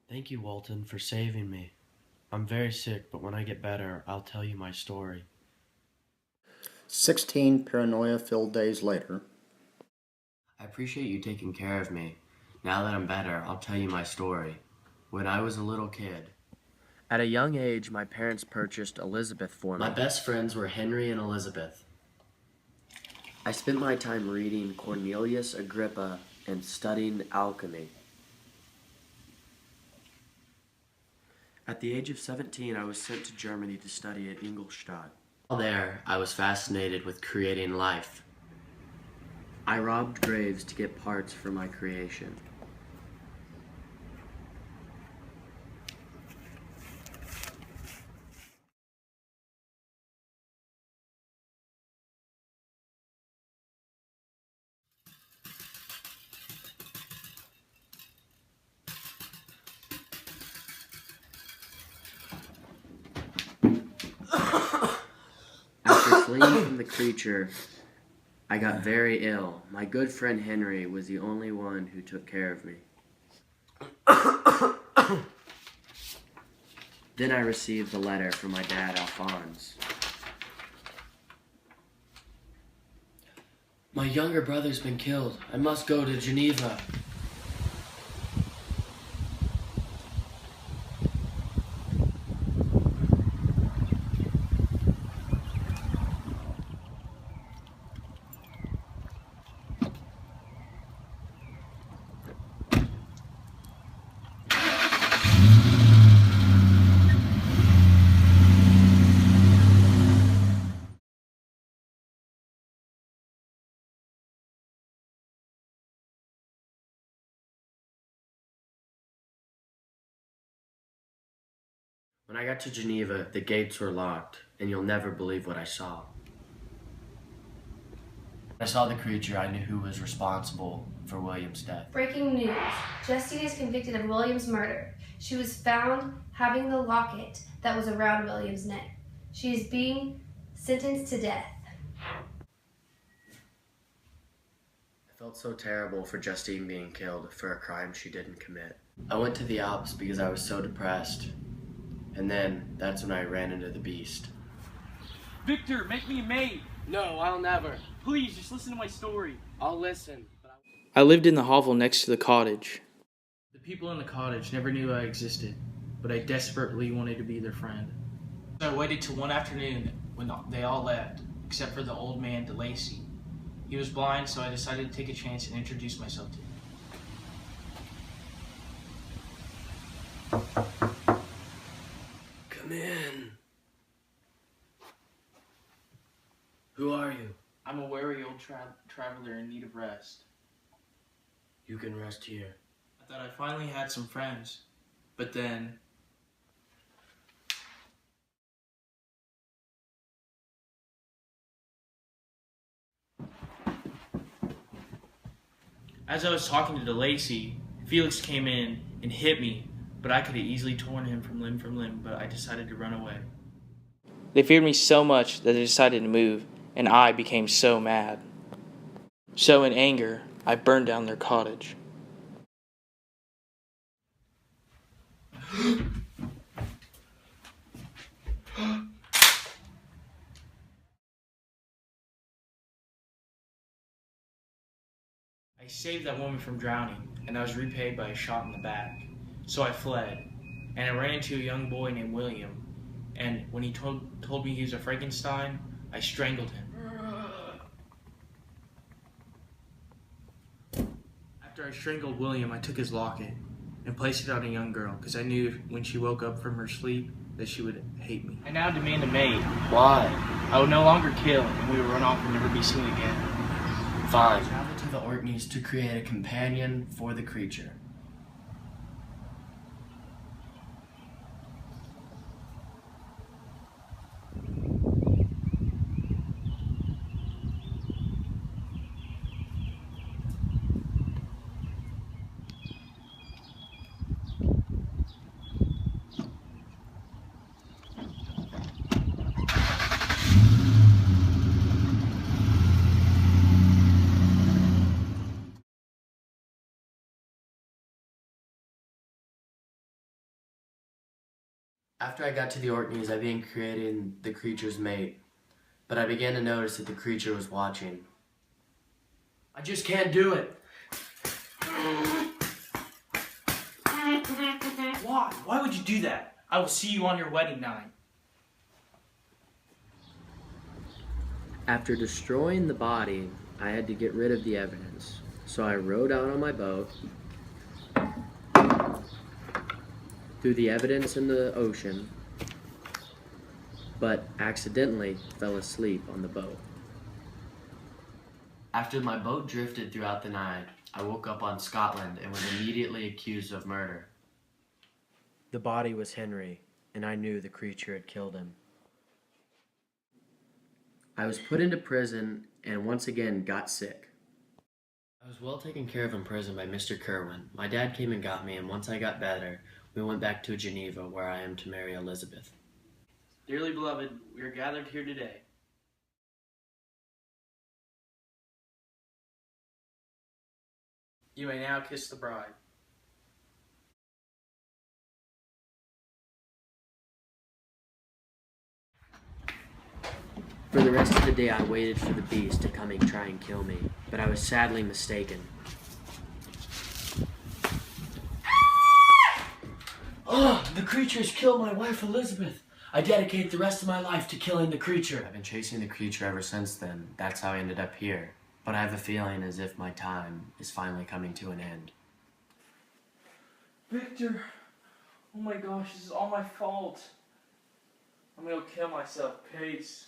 Thank you, Walton, for saving me. I'm very sick, but when I get better, I'll tell you my story. 16 paranoia-filled days later. I appreciate you taking care of me. Now that I'm better, I'll tell you my story. When I was a little kid, at a young age, my parents purchased Elizabeth for me. My best friends were Henry and Elizabeth. I spent my time reading Cornelius Agrippa and studying alchemy. At the age of 17, I was sent to Germany to study at Ingolstadt. While there, I was fascinated with creating life. I robbed graves to get parts for my creation. After fleeing from the creature, I got very ill. My good friend Henry was the only one who took care of me. Then I received a letter from my dad, Alphonse. My younger brother's been killed. I must go to Geneva. When I got to Geneva, the gates were locked, and you'll never believe what I saw. When I saw the creature, I knew who was responsible for William's death. Breaking news. Justine is convicted of William's murder. She was found having the locket that was around William's neck. She is being sentenced to death. I felt so terrible for Justine being killed for a crime she didn't commit. I went to the Alps because I was so depressed. And then, that's when I ran into the beast. Victor, make me a maid. No, I'll never. Please, just listen to my story. I'll listen. I lived in the hovel next to the cottage. The people in the cottage never knew I existed, but I desperately wanted to be their friend. So I waited till one afternoon when they all left, except for the old man, DeLacy. He was blind, so I decided to take a chance and introduce myself to him. Come in. Who are you? I'm a weary old traveler in need of rest. You can rest here. I thought I finally had some friends, but then... As I was talking to DeLacy, Felix came in and hit me, but I could have easily torn him from limb, but I decided to run away. They feared me so much that they decided to move, and I became so mad. So in anger, I burned down their cottage. I saved that woman from drowning, and I was repaid by a shot in the back. So I fled, and I ran into a young boy named William, and when he told me he was a Frankenstein, I strangled him. After I strangled William, I took his locket and placed it on a young girl, because I knew when she woke up from her sleep that she would hate me. I now demand a maid. Why? I will no longer kill, and we will run off and never be seen again. Fine. Travel to the Orkneys to create a companion for the creature. After I got to the Orkneys, I began creating the creature's mate, but I began to notice that the creature was watching. I just can't do it. Why? Why would you do that? I will see you on your wedding night. After destroying the body, I had to get rid of the evidence. So I rowed out on my boat, threw the evidence in the ocean, but accidentally fell asleep on the boat. After my boat drifted throughout the night, I woke up on Scotland and was immediately accused of murder. The body was Henry, and I knew the creature had killed him. I was put into prison and once again got sick. I was well taken care of in prison by Mr. Kerwin. My dad came and got me, and once I got better, we went back to Geneva, where I am to marry Elizabeth. Dearly beloved, we are gathered here today. You may now kiss the bride. For the rest of the day, I waited for the beast to come and try and kill me, but I was sadly mistaken. Oh, the creature's killed my wife, Elizabeth. I dedicate the rest of my life to killing the creature. I've been chasing the creature ever since then. That's how I ended up here. But I have a feeling as if my time is finally coming to an end. Victor, oh my gosh, this is all my fault. I'm gonna kill myself. Peace.